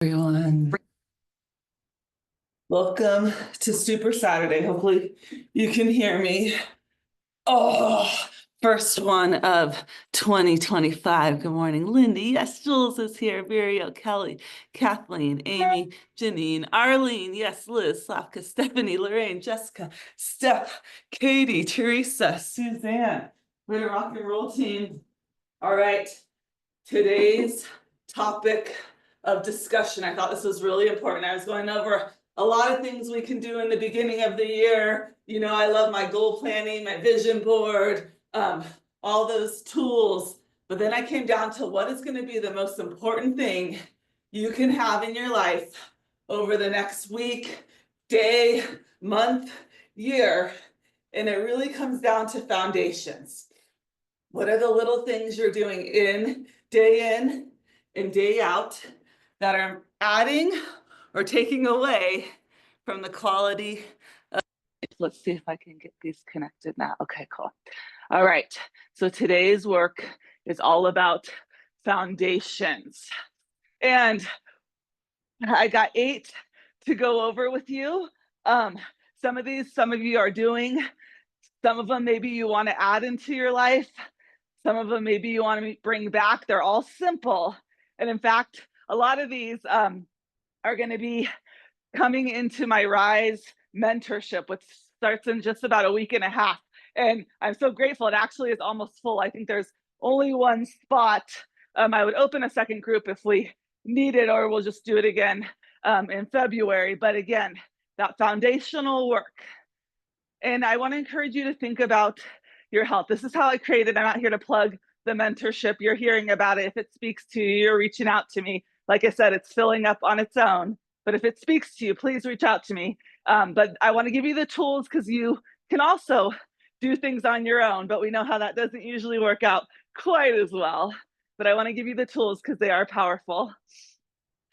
Everyone. Welcome to Super Saturday. Hopefully you can hear me. Oh, first one of 2025. Good morning, Lindy. Yes, Jules is here. Virio, Kelly, Kathleen, Amy, Janine, Arlene. Yes, Liz, Slavka, Stephanie, Lorraine, Jessica, Steph, Katie, Teresa, Suzanne. We're a rock and roll team. All right. Today's topic of discussion. I thought this was really important. I was going over a lot of things we can do in the beginning of the year. You know, I love my goal planning, my vision board, all those tools. But then I came down to what is going to be the most important thing you can have in your life over the next week, day, month, year. And it really comes down to foundations. What are the little things you're doing in and day out that are adding or taking away from the quality of. Let's see if I can get these connected now. Okay, cool. All right. So today's work is all about foundations. And I got 8 to go over with you. Some of you are doing. Some of them maybe you want to add into your life. Some of them maybe you want to bring back. They're all simple. And in fact, a lot of these are going to be coming into my Rise mentorship, which starts in just about a week and a half. And I'm so grateful. It actually is almost full. I think there's only one spot. I would open a second group if we need it, or we'll just do it again in February. But again, that foundational work. And I want to encourage you to think about your health. This is how I created. I'm not here to plug the mentorship. You're hearing about it. If it speaks to you, you're reaching out to me. Like I said, it's filling up on its own. But if it speaks to you, please reach out to me. But I want to give you the tools because you can also do things on your own. But we know how that doesn't usually work out quite as well. But I want to give you the tools because they are powerful.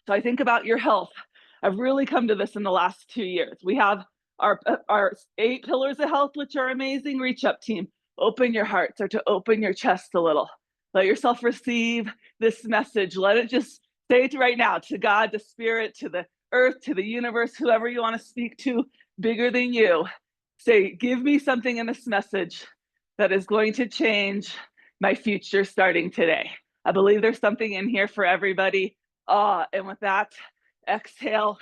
So I think about your health. I've really come to this in the last 2 years. We have our 8 pillars of health, which are amazing. Reach up, team. Open your heart, start to open your chest a little. Let yourself receive this message. Let it just say it right now to God, to spirit, to the earth, to the universe, whoever you want to speak to, bigger than you. Say, give me something in this message that is going to change my future starting today. I believe there's something in here for everybody. And with that, exhale.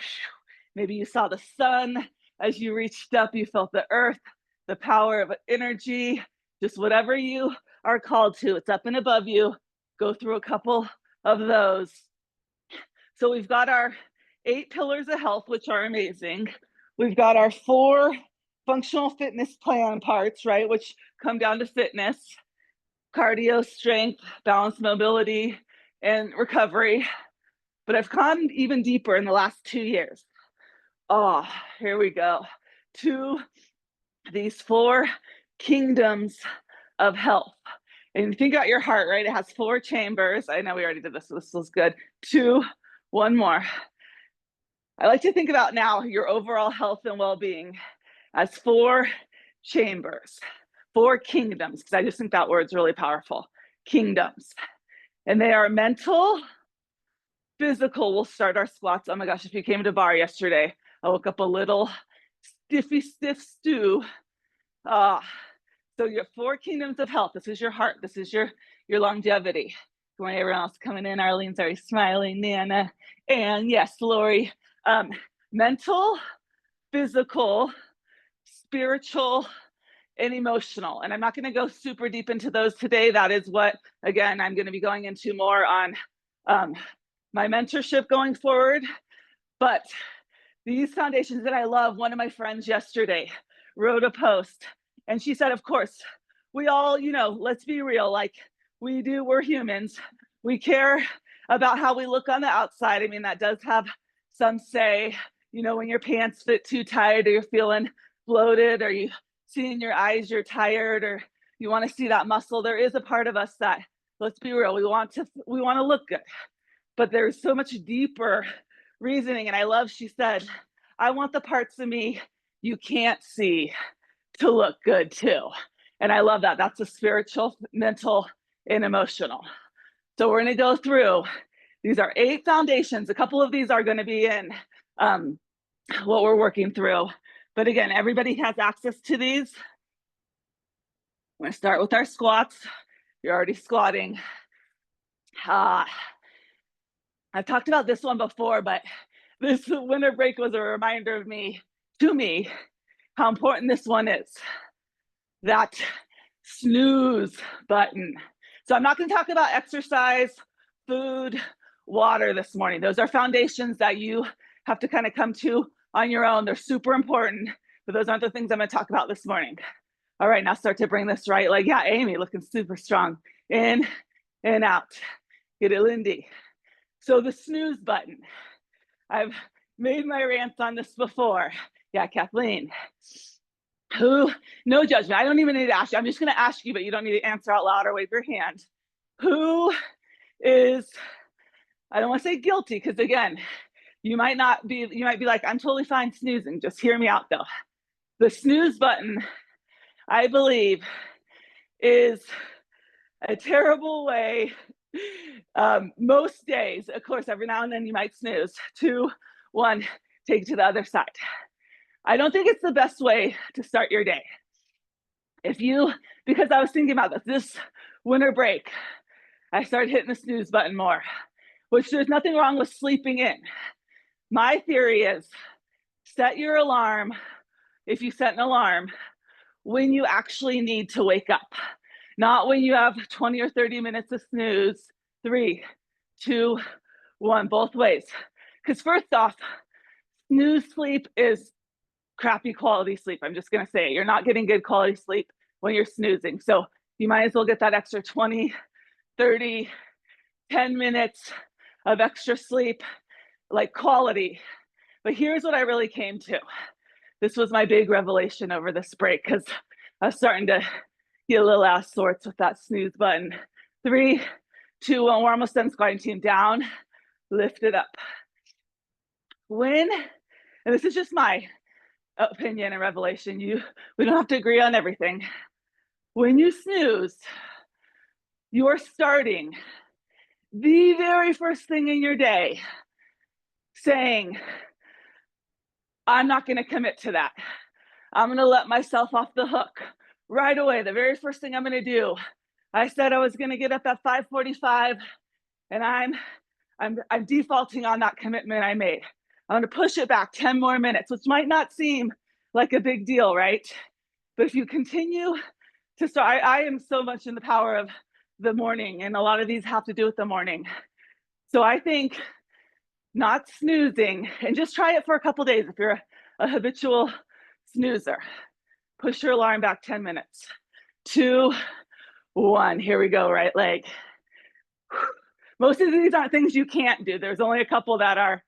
Maybe you saw the sun as you reached up, you felt the earth, the power of energy. Just whatever you are called to, it's up and above you. Go through a couple of those. So we've got our 8 pillars of health, which are amazing. We've got our 4 functional fitness plan parts, right, which come down to fitness, cardio, strength, balance, mobility, and recovery. But I've gone even deeper in the last 2 years. Here we go. To these 4 kingdoms of health. And think about your heart, right? It has 4 chambers. I know we already did this, so this was good. 2, one more. I like to think about now your overall health and well-being as 4 chambers, 4 kingdoms, because I just think that word's really powerful. Kingdoms. And they are mental, physical. We'll start our squats. Oh my gosh, if you came to bar yesterday, I woke up a little stiff stew. So your 4 kingdoms of health. This is your heart. This is your longevity. Good morning, everyone else coming in. Arlene's already smiling. Nana, and yes, Lori. Mental, physical, spiritual, and emotional. And I'm not going to go super deep into those today. That is what, again, I'm going to be going into more on my mentorship going forward. But these foundations that I love, one of my friends yesterday wrote a post. And she said, of course, we all, let's be real, like we're humans. We care about how we look on the outside. I mean, that does have some say, when your pants fit too tight or you're feeling bloated or you see in your eyes you're tired or you want to see that muscle. There is a part of us that, let's be real, we want to look good. But there's so much deeper reasoning. And I love, she said, I want the parts of me you can't see to look good too. And I love that. That's a spiritual, mental, and emotional. So we're going to go through These are 8 foundations. A couple of these are going to be in what we're working through. But again, everybody has access to these. We're going to start with our squats. You're already squatting. I've talked about this one before, but this winter break was a reminder to me, how important this one is. That snooze button. So I'm not going to talk about exercise, food, water this morning. Those are foundations that you have to kind of come to on your own. They're super important, but those aren't the things I'm going to talk about this morning. All right, now start to bring this right leg. Yeah, Amy, looking super strong. In and out. Get it, Lindy. So the snooze button. I've made my rants on this before. Yeah, Kathleen. No judgment. I don't even need to ask you. I'm just going to ask you, but you don't need to answer out loud or wave your hand. Who is, I don't want to say guilty, because again, you might be like, I'm totally fine snoozing. Just hear me out though. The snooze button, I believe, is a terrible way. Most days, of course, every now and then you might snooze. 2, 1, take it to the other side. I don't think it's the best way to start your day. Because I was thinking about this winter break, I started hitting the snooze button more, which there's nothing wrong with sleeping in. My theory is set your alarm, if you set an alarm, when you actually need to wake up, not when you have 20 or 30 minutes of snooze. 3, 2, 1, both ways. Because first off, snooze sleep is crappy quality sleep. I'm just going to say it. You're not getting good quality sleep when you're snoozing. So you might as well get that extra 20, 30, 10 minutes of extra sleep, like quality. But here's what I really came to. This was my big revelation over this break, because I was starting to get a little out of sorts with that snooze button. 3, 2, 1, we're almost done squatting. Team down, lift it up. And this is just my opinion and revelation, we don't have to agree on everything. When you snooze, you are starting the very first thing in your day saying, I'm not going to commit to that. I'm going to let myself off the hook right away. The very first thing I'm going to do, I said I was going to get up at 5:45, and I'm defaulting on that commitment I made. I'm going to push it back 10 more minutes, which might not seem like a big deal, right? But if you continue to start, I am so much in the power of the morning, and a lot of these have to do with the morning. So I think not snoozing, and just try it for a couple days. If you're a habitual snoozer, push your alarm back 10 minutes. 2, 1, here we go, right leg. Most of these aren't things you can't do. There's only a couple that are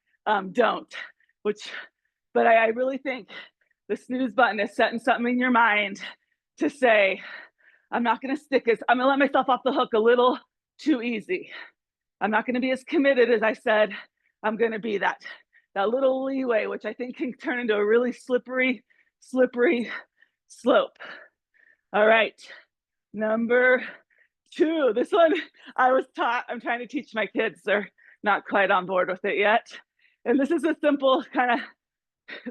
don't, but I really think the snooze button is setting something in your mind to say, I'm not going to stick it. I'm going to let myself off the hook a little too easy. I'm not going to be as committed as I said. I'm going to be that little leeway, which I think can turn into a really slippery slope. All right, number 2. This one I'm trying to teach my kids. They're not quite on board with it yet. And this is a simple, kind of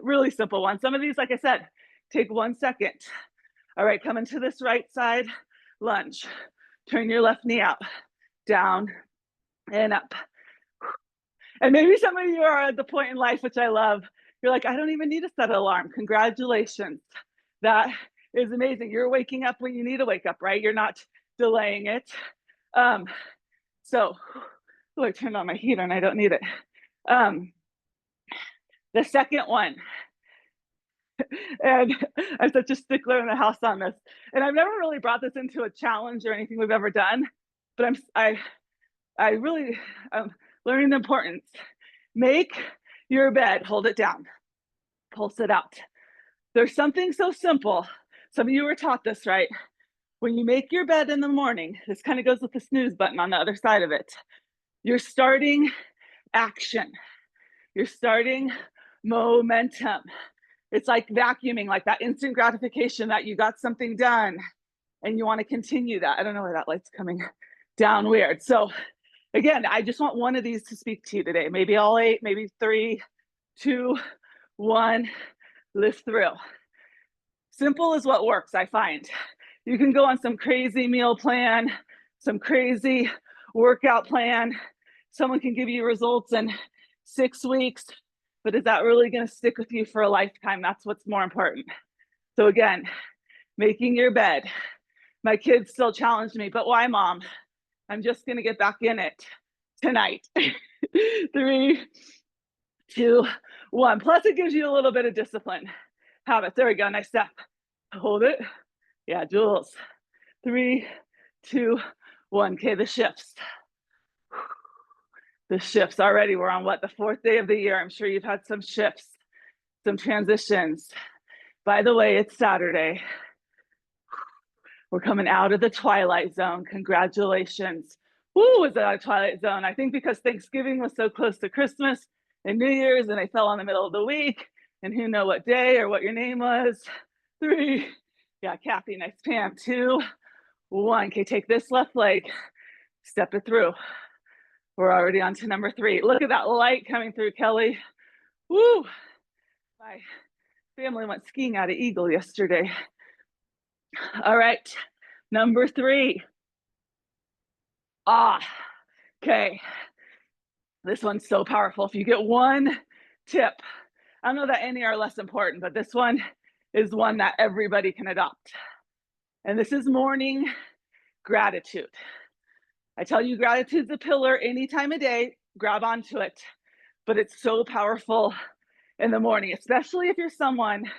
really simple one. Some of these, like I said, take 1 second. All right, come into this right side lunge. Turn your left knee out, down and up. And maybe some of you are at the point in life, which I love, you're like, I don't even need to set an alarm. Congratulations. That is amazing. You're waking up when you need to wake up, right? You're not delaying it. I turned on my heater and I don't need it. The second one, and I'm such a stickler in the house on this, and I've never really brought this into a challenge or anything we've ever done, but I really learning the importance. Make your bed, hold it down, pulse it out. There's something so simple. Some of you were taught this, right? When you make your bed in the morning, this kind of goes with the snooze button on the other side of it. You're starting action. You're starting momentum. It's like vacuuming, like that instant gratification that you got something done and you want to continue that. I don't know why that light's coming down weird. So Again, I just want one of these to speak to you today. Maybe all 8, maybe 3, 2, 1, lift through. Simple is what works, I find. You can go on some crazy meal plan, some crazy workout plan. Someone can give you results in 6 weeks, but is that really going to stick with you for a lifetime? That's what's more important. So again, making your bed. My kids still challenge me, but why, Mom? I'm just going to get back in it tonight. 3, 2, 1. Plus, it gives you a little bit of discipline. Habits. There we go. Nice step. Hold it. Yeah, Jules. 3, 2, 1. Okay, the shifts. The shifts already. We're on what, the 4th day of the year. I'm sure you've had some shifts, some transitions. By the way, it's Saturday. We're coming out of the twilight zone. Congratulations. Woo, is that a twilight zone? I think because Thanksgiving was so close to Christmas and New Year's, and I fell in the middle of the week, and who know what day or what your name was. 3, yeah, Kathy, nice Pam. 2, 1. Okay, take this left leg, step it through. We're already on to number 3. Look at that light coming through, Kelly. Woo! My family went skiing out of Eagle yesterday. All right, number 3. Okay. This one's so powerful. If you get one tip, I don't know that any are less important, but this one is one that everybody can adopt. And this is morning gratitude. I tell you, gratitude's a pillar any time of day. Grab onto it. But it's so powerful in the morning, especially if you're someone,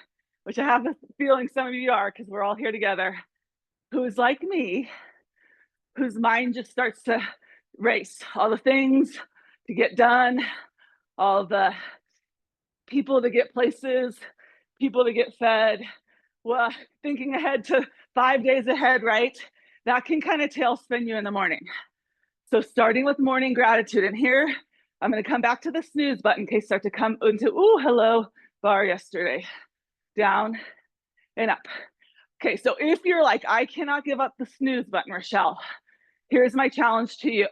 which I have a feeling some of you are, because we're all here together, who is like me, whose mind just starts to race. All the things to get done, all the people to get places, people to get fed, well, thinking ahead to 5 days ahead, right? That can kind of tailspin you in the morning. So starting with morning gratitude, and here I'm going to come back to the snooze button in case start to come into, ooh, hello, bar yesterday. Down and up. Okay, so if you're like, I cannot give up the snooze button, Rochelle, here's my challenge to you.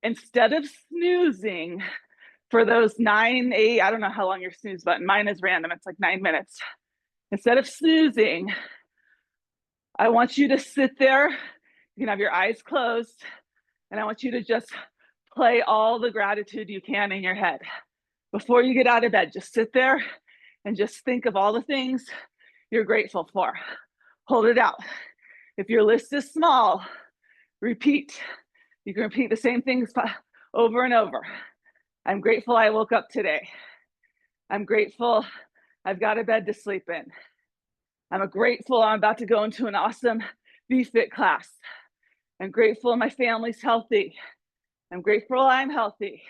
Instead of snoozing for those 9, 8, I don't know how long your snooze button, mine is random, it's like 9 minutes. Instead of snoozing, I want you to sit there, you can have your eyes closed, and I want you to just play all the gratitude you can in your head. Before you get out of bed, just sit there and just think of all the things you're grateful for. Hold it out. If your list is small, repeat. You can repeat the same things over and over. I'm grateful I woke up today. I'm grateful I've got a bed to sleep in. I'm grateful I'm about to go into an awesome VFit class. I'm grateful my family's healthy. I'm grateful I'm healthy.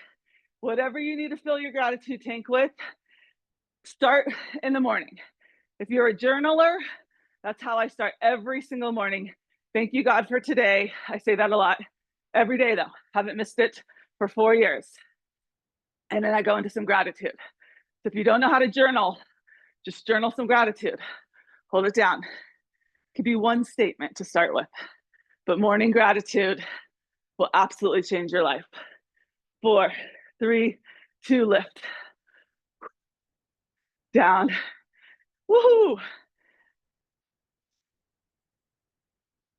Whatever you need to fill your gratitude tank with, start in the morning. If you're a journaler, that's how I start every single morning. Thank you, God, for today. I say that a lot. Every day, though. Haven't missed it for 4 years. And then I go into some gratitude. So if you don't know how to journal, just journal some gratitude. Hold it down. It could be one statement to start with. But morning gratitude will absolutely change your life. 4, 3, 2, lift. Down. Woohoo!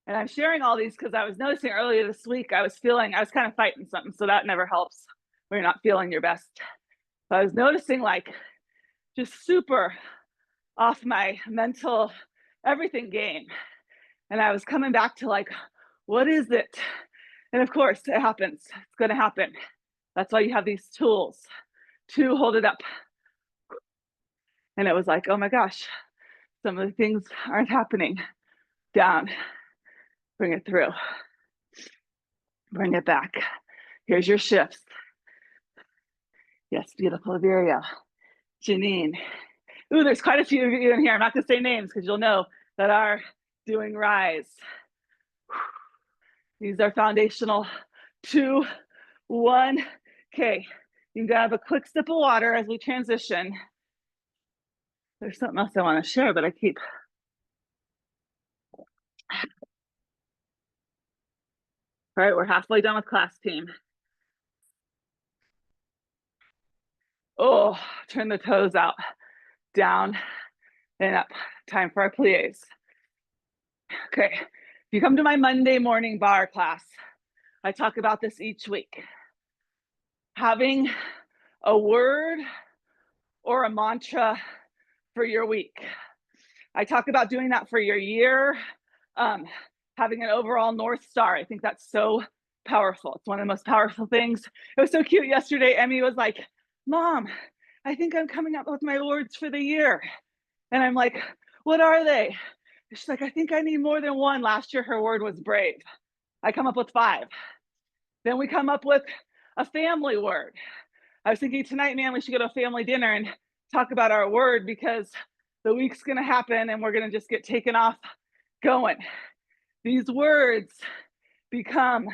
And I'm sharing all these because I was noticing earlier this week, I was kind of fighting something, so that never helps when you're not feeling your best. So I was noticing like just super off my mental everything game. And I was coming back to like, what is it? And of course it happens, it's gonna happen. That's why you have these tools to hold it up. And it was like, oh my gosh, some of the things aren't happening. Down, bring it through. Bring it back. Here's your shifts. Yes, beautiful, Viria. Janine. Ooh, there's quite a few of you in here. I'm not gonna say names because you'll know that are doing rise. These are foundational. 2, 1. Okay, you can grab a quick sip of water as we transition. There's something else I want to share, but I keep. All right, we're halfway done with class, team. Oh, turn the toes out, down and up. Time for our plies. Okay, if you come to my Monday morning bar class, I talk about this each week. Having a word or a mantra for your week. I talk about doing that for your year, having an overall North Star. I think that's so powerful. It's one of the most powerful things. It was so cute yesterday. Emmy was like, Mom, I think I'm coming up with my words for the year. And I'm like, what are they? She's like, I think I need more than one. Last year, her word was brave. I come up with 5. Then we come up with a family word. I was thinking tonight, man, we should go to a family dinner and talk about our word because the week's gonna happen and we're gonna just get taken off going. These words become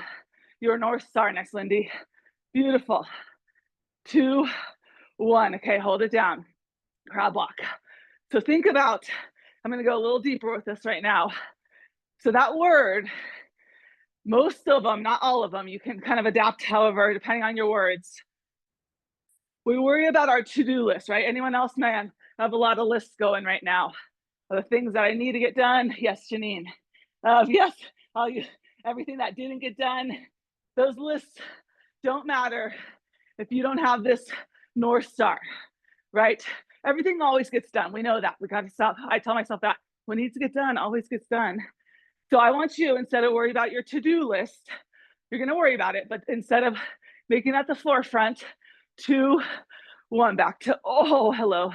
your North Star. Next, Lindy. Beautiful. 2, 1. Okay, hold it down. Crab walk. So think about, I'm gonna go a little deeper with this right now. So that word, most of them, not all of them, you can kind of adapt however, depending on your words. We worry about our to-do list, right? Anyone else, man? I have a lot of lists going right now. The things that I need to get done. Yes, Janine. Yes, everything that didn't get done. Those lists don't matter if you don't have this North Star, right? Everything always gets done. We know that. We got to stop. I tell myself that what needs to get done always gets done. So I want you, instead of worry about your to-do list, you're going to worry about it, but instead of making that the forefront, 2, 1, back to, oh, hello.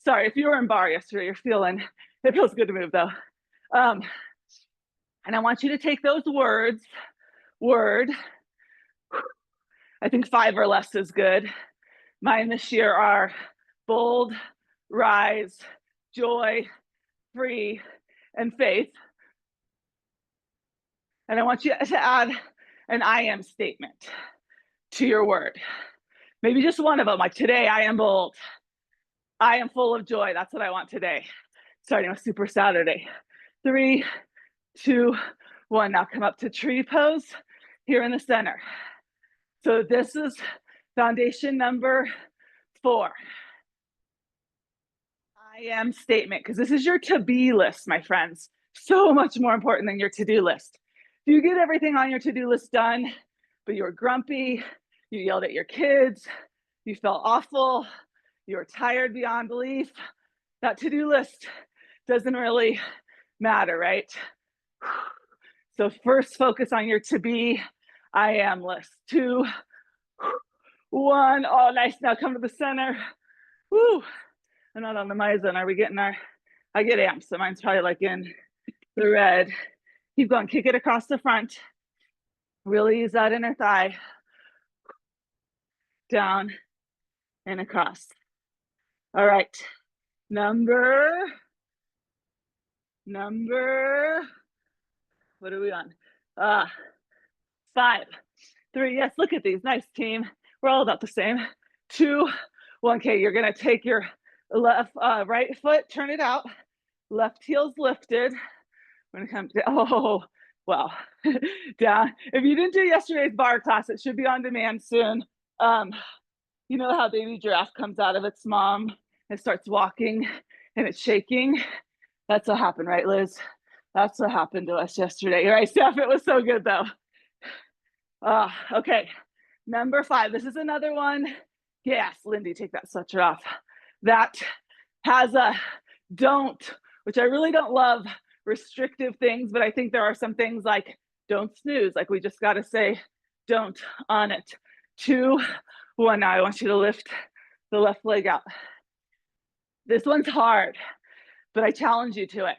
Sorry, if you were in bar yesterday, it feels good to move though. And I want you to take those words, I think 5 or less is good. Mine this year are bold, rise, joy, free, and faith. And I want you to add an I am statement to your word. Maybe just one of them, like today, I am bold. I am full of joy. That's what I want today. Starting with Super Saturday. 3, 2, 1. Now come up to tree pose here in the center. So this is foundation number 4. I am statement, because this is your to-be list, my friends. So much more important than your to-do list. If you get everything on your to-do list done, but you were grumpy, you yelled at your kids, you felt awful, you were tired beyond belief, that to-do list doesn't really matter, right? So first focus on your to-be, I am list. 2, 1. Oh, nice. Now come to the center. Woo. I'm not on the Mizone. Are we getting our, I get amped, so mine's probably like in the red. Keep going, kick it across the front. Really use that inner thigh. Down and across. All right, number, what are we on? 5, 3, yes, look at these, nice team. We're all about the same. 2, 1, okay, you're gonna take your right foot, turn it out, left heel's lifted. We're gonna come to, oh, wow, down. If you didn't do yesterday's bar class, it should be on demand soon. You know how baby giraffe comes out of its mom and starts walking and it's shaking? That's what happened, right, Liz? That's what happened to us yesterday. Right, Steph? It was so good though. Okay, number 5. This is another one. Yes, Lindy, take that sweater off. That has a don't, which I really don't love restrictive things, but I think there are some things like don't snooze, like we just got to say don't on it. 2, 1. Now I want you to lift the left leg out. This one's hard, but I challenge you to it.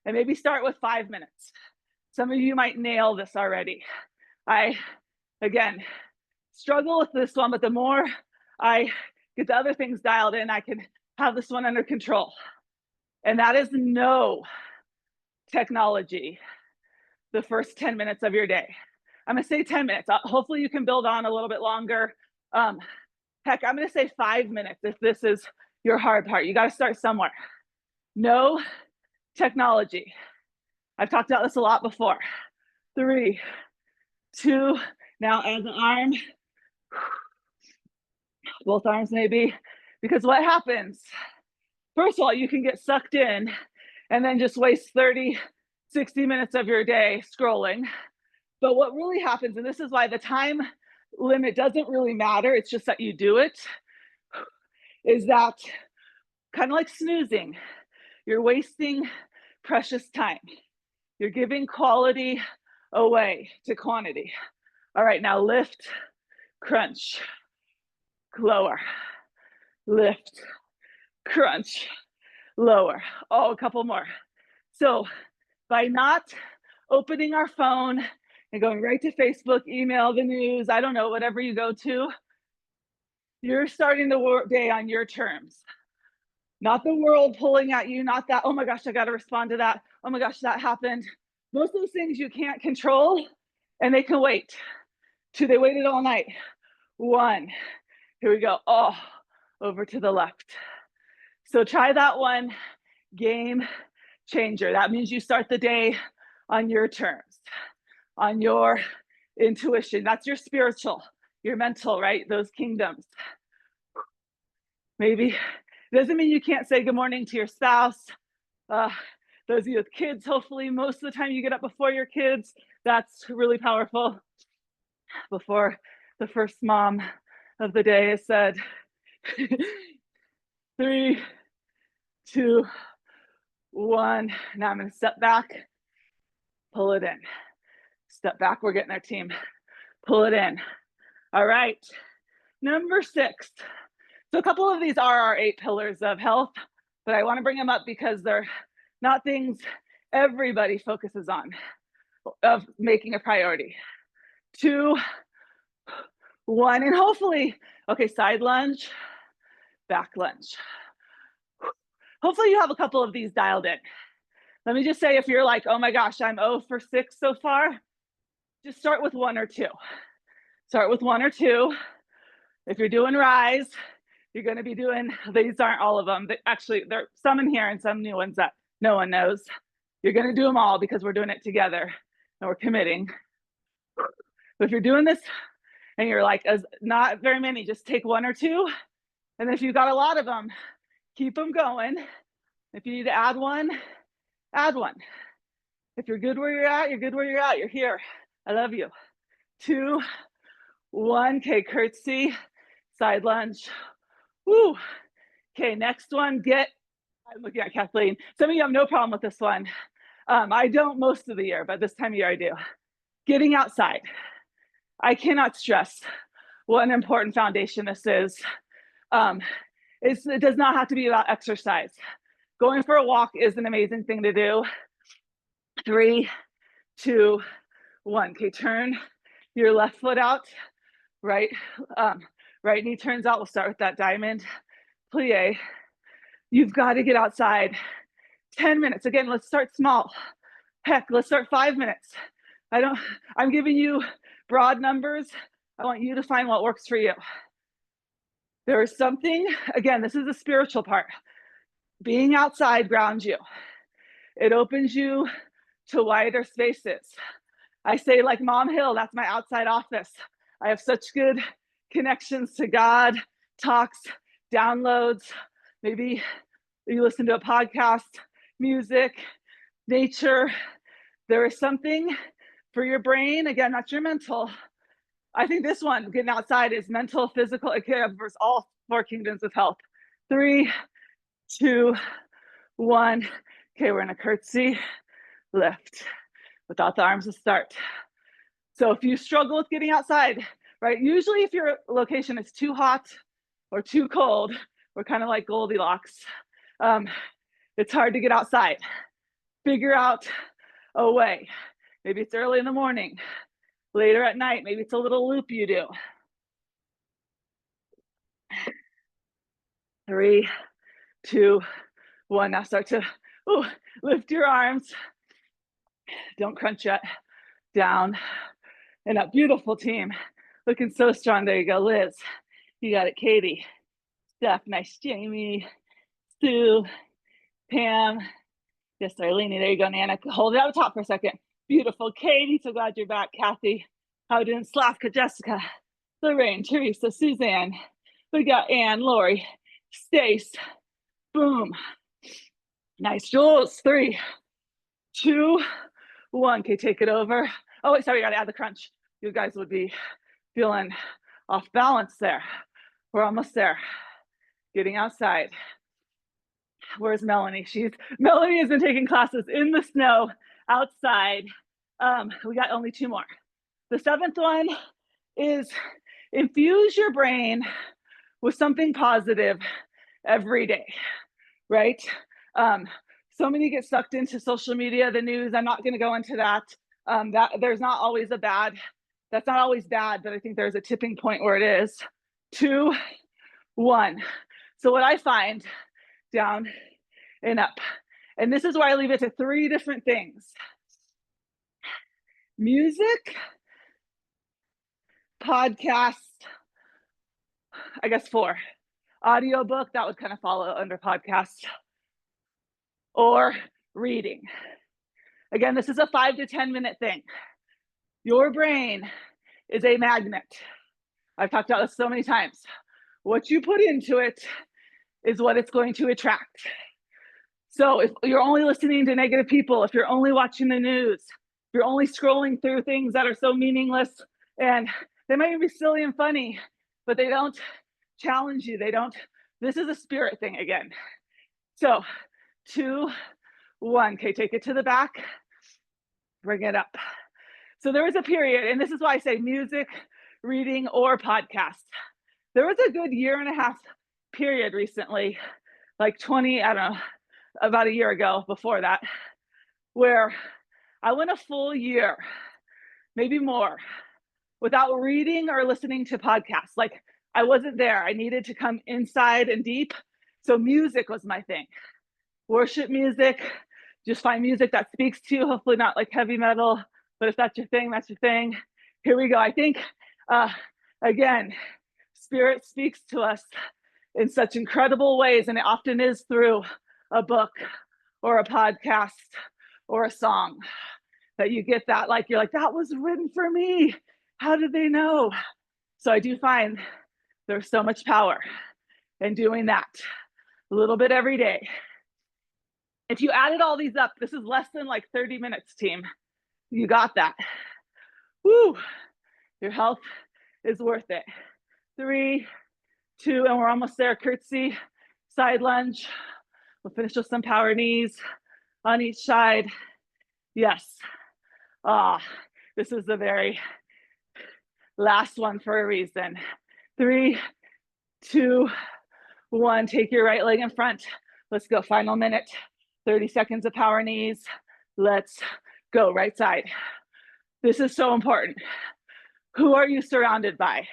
And maybe start with 5 minutes. Some of you might nail this already. I, again, struggle with this one, but the more I get the other things dialed in, I can have this one under control. And that is no technology the first 10 minutes of your day. I'm gonna say 10 minutes. Hopefully you can build on a little bit longer. Heck, I'm gonna say 5 minutes if this is your hard part. You gotta start somewhere. No technology. I've talked about this a lot before. 3, 2, now as an arm. both arms maybe, because what happens, first of all, you can get sucked in and then just waste 30, 60 minutes of your day scrolling. But what really happens, and this is why the time limit doesn't really matter, it's just that you do it, is that kind of like snoozing, you're wasting precious time. You're giving quality away to quantity. All right, now lift, crunch, lower, lift, crunch, lower. Oh, a couple more. So by not opening our phone and going right to Facebook, email, the news, I don't know, whatever you go to, you're starting the day on your terms. Not the world pulling at you, not that, oh my gosh, I got to respond to that. Oh my gosh, that happened. Most of those things you can't control and they can wait. 2, they waited all night. 1, here we go. Oh, over to the left. So try that one, game changer. That means you start the day on your terms, on your intuition. That's your spiritual, your mental, right? Those kingdoms. Maybe it doesn't mean you can't say good morning to your spouse. Those of you with kids, hopefully most of the time you get up before your kids. That's really powerful. Before the first mom of the day has said, 3, 2, 1. Now I'm going to step back, pull it in. Step back, we're getting our team. Pull it in. All right. Number 6. So a couple of these are our 8 pillars of health, but I want to bring them up because they're not things everybody focuses on of making a priority. 2, 1, and hopefully, okay, side lunge, back lunge. Hopefully you have a couple of these dialed in. Let me just say, if you're like, oh my gosh, I'm 0 for 6 so far, just start with 1 or 2. Start with 1 or 2. If you're doing rise, you're going to be doing, these aren't all of them. Actually, there are some in here and some new ones that no one knows. You're going to do them all because we're doing it together and we're committing. But if you're doing this and you're like, as not very many, just take 1 or 2. And if you've got a lot of them, keep them going. If you need to add 1, add 1. If you're good where you're at, you're good where you're at. You're here. I love you. 2, 1. Okay, curtsy, side lunge. Woo. Okay, next one, I'm looking at Kathleen. Some of you have no problem with this one. I don't most of the year, but this time of year I do. Getting outside. I cannot stress what an important foundation this is. It does not have to be about exercise. Going for a walk is an amazing thing to do. 3, 2, 1. Okay, turn your left foot out. Right knee turns out. We'll start with that diamond plie. You've got to get outside. 10 minutes. Again, let's start small. Heck, let's start 5 minutes. I'm giving you broad numbers. I want you to find what works for you. There is something, again, this is the spiritual part. Being outside grounds you. It opens you to wider spaces. I say, like Mom Hill, that's my outside office. I have such good connections to God, talks, downloads. Maybe you listen to a podcast, music, nature. There is something for your brain. Again, that's your mental. I think this one, getting outside, is mental, physical. It covers all 4 kingdoms of health. 3, 2, 1. Okay, we're in a curtsy, lift. Without the arms to start. So if you struggle with getting outside, right? Usually if your location is too hot or too cold, we're kind of like Goldilocks. It's hard to get outside. Figure out a way. Maybe it's early in the morning, later at night, maybe it's a little loop you do. 3, 2, 1. Now start to lift your arms. Don't crunch yet. Down and up. Beautiful team. Looking so strong. There you go, Liz. You got it, Katie. Steph, nice. Jamie, Sue, Pam. Yes, Arlene. There you go, Nana. Hold it out the top for a second. Beautiful. Katie, so glad you're back. Kathy, how are you doing? Slavka, Jessica, Lorraine, Teresa, Suzanne. We got Anne, Lori, Stace, boom. Nice, Jules. 3, 2, 1. Okay, take it over. Oh, wait, sorry, I gotta add the crunch. You guys would be feeling off balance there. We're almost there. Getting outside. Where's Melanie? Melanie has been taking classes in the snow outside. We got only 2 more. The 7th one is infuse your brain with something positive every day, right? So many get sucked into social media, the news. I'm not going to go into that. There's not always that's not always bad, but I think there's a tipping point where it is. 2, 1. So what I find, down and up, and this is where I leave it to 3 different things: music, podcast, I guess 4. Audiobook, that would kind of follow under podcast, or reading. Again, this is a 5 to 10 minute thing. Your brain is a magnet. I've talked about this so many times. What you put into it is what it's going to attract. So if you're only listening to negative people, if you're only watching the news, if you're only scrolling through things that are so meaningless, and they might even be silly and funny, but they don't challenge you, this is a spirit thing again. So 2, 1. Okay, take it to the back, bring it up. So there was a period, and this is why I say music, reading, or podcast. There was a good 1.5 year period recently, like about a year ago, before that, where I went a full year, maybe more, without reading or listening to podcasts. Like, I wasn't there. I needed to come inside and deep. So music was my thing. Worship music, just find music that speaks to you, hopefully not like heavy metal, but if that's your thing, that's your thing. Here we go. I think, again, Spirit speaks to us in such incredible ways, and it often is through a book or a podcast or a song that you get that, like, you're like, that was written for me. How did they know? So I do find there's so much power in doing that a little bit every day. If you added all these up, this is less than like 30 minutes, team. You got that. Woo! Your health is worth it. 3, 2, and we're almost there. Curtsy, side lunge. We'll finish with some power knees on each side. Yes. This is the very last one for a reason. 3, 2, 1. Take your right leg in front. Let's go. Final minute. 30 seconds of power knees. Let's go. Right side. This is so important. Who are you surrounded by?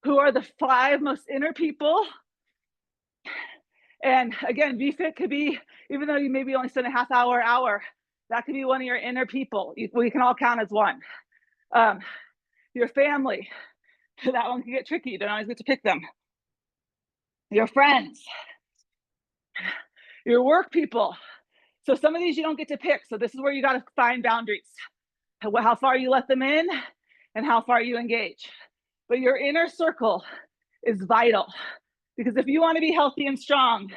Who are the 5 most inner people? And again, VFit could be, even though you maybe only spend a half hour, that could be one of your inner people. We can all count as one. Your family, that one can get tricky. You don't always get to pick them. Your friends, your work people. So some of these you don't get to pick. So this is where you got to find boundaries. How far you let them in and how far you engage. But your inner circle is vital, because if you want to be healthy and strong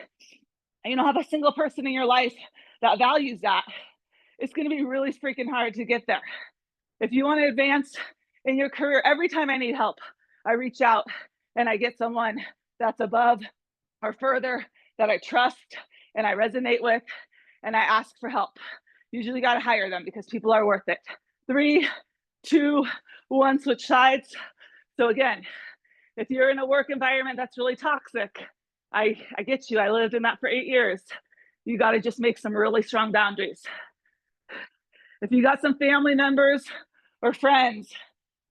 and you don't have a single person in your life that values that, it's going to be really freaking hard to get there. If you want to advance in your career, every time I need help, I reach out and I get someone that's above or further that I trust and I resonate with, and I ask for help. Usually got to hire them because people are worth it. 3, 2, 1, switch sides. So again, if you're in a work environment that's really toxic, I get you. I lived in that for 8 years. You got to just make some really strong boundaries. If you got some family members or friends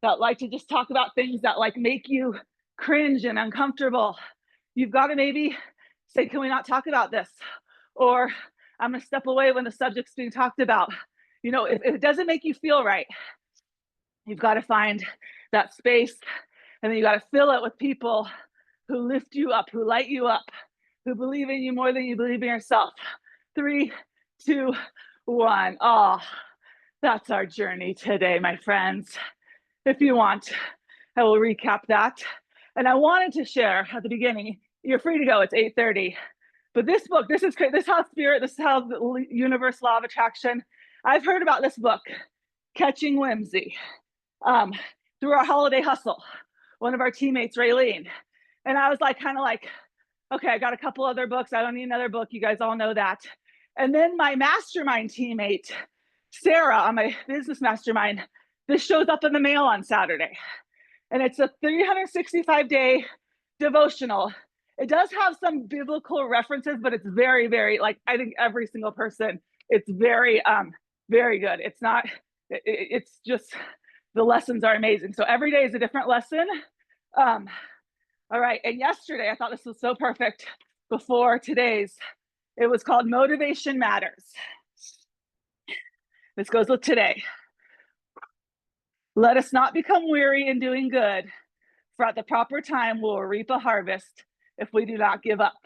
that like to just talk about things that like make you cringe and uncomfortable, you've got to maybe say, can we not talk about this? Or I'm going to step away when the subject's being talked about. You know, if it doesn't make you feel right, you've got to find that space, and then you got to fill it with people who lift you up, who light you up, who believe in you more than you believe in yourself. 3, 2, 1. Oh, that's our journey today, my friends. If you want, I will recap that And I wanted to share at the beginning, you're free to go, it's 8:30. But this book, this is how spirit, this is how the universe, law of attraction. I've heard about this book, Catching Whimsy, through our holiday hustle, one of our teammates, Raylene. And I was like, kind of like, okay, I got a couple other books. I don't need another book. You guys all know that. And then my mastermind teammate, Sarah, on my business mastermind, this shows up in the mail on Saturday. And it's a 365-day devotional. It does have some biblical references, but it's very, very, like, I think every single person, it's very, very good. It's not, it's just, the lessons are amazing. So every day is a different lesson. All right, and yesterday, I thought this was so perfect before today's, it was called Motivation Matters. This goes with today. Let us not become weary in doing good, for at the proper time we will reap a harvest if we do not give up.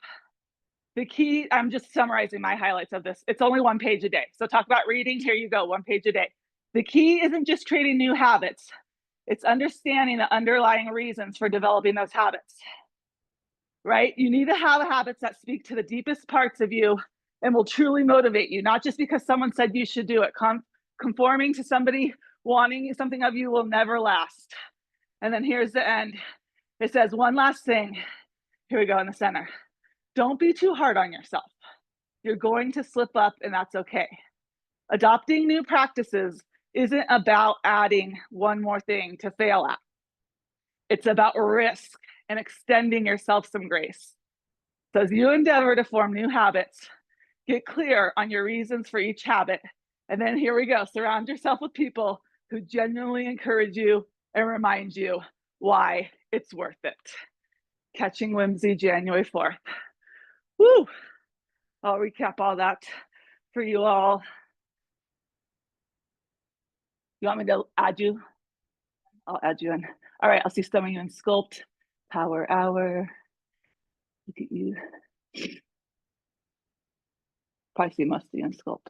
The key, I'm just summarizing my highlights of this. It's only 1 page a day. So talk about reading, here you go, 1 page a day. The key isn't just creating new habits, it's understanding the underlying reasons for developing those habits, right? You need to have habits that speak to the deepest parts of you and will truly motivate you, not just because someone said you should do it. Conforming to somebody wanting something of you will never last. And then here's the end. It says one last thing. Here we go in the center. Don't be too hard on yourself. You're going to slip up and that's okay. Adopting new practices isn't about adding one more thing to fail at. It's about risk and extending yourself some grace. So as you endeavor to form new habits, get clear on your reasons for each habit. And then here we go, surround yourself with people who genuinely encourage you and remind you why it's worth it. Catching Whimsy, January 4th. Woo! I'll recap all that for you all. You want me to add you? I'll add you in. All right, I'll see some of you in Sculpt, Power Hour. Look at you. Probably see most of you in Sculpt.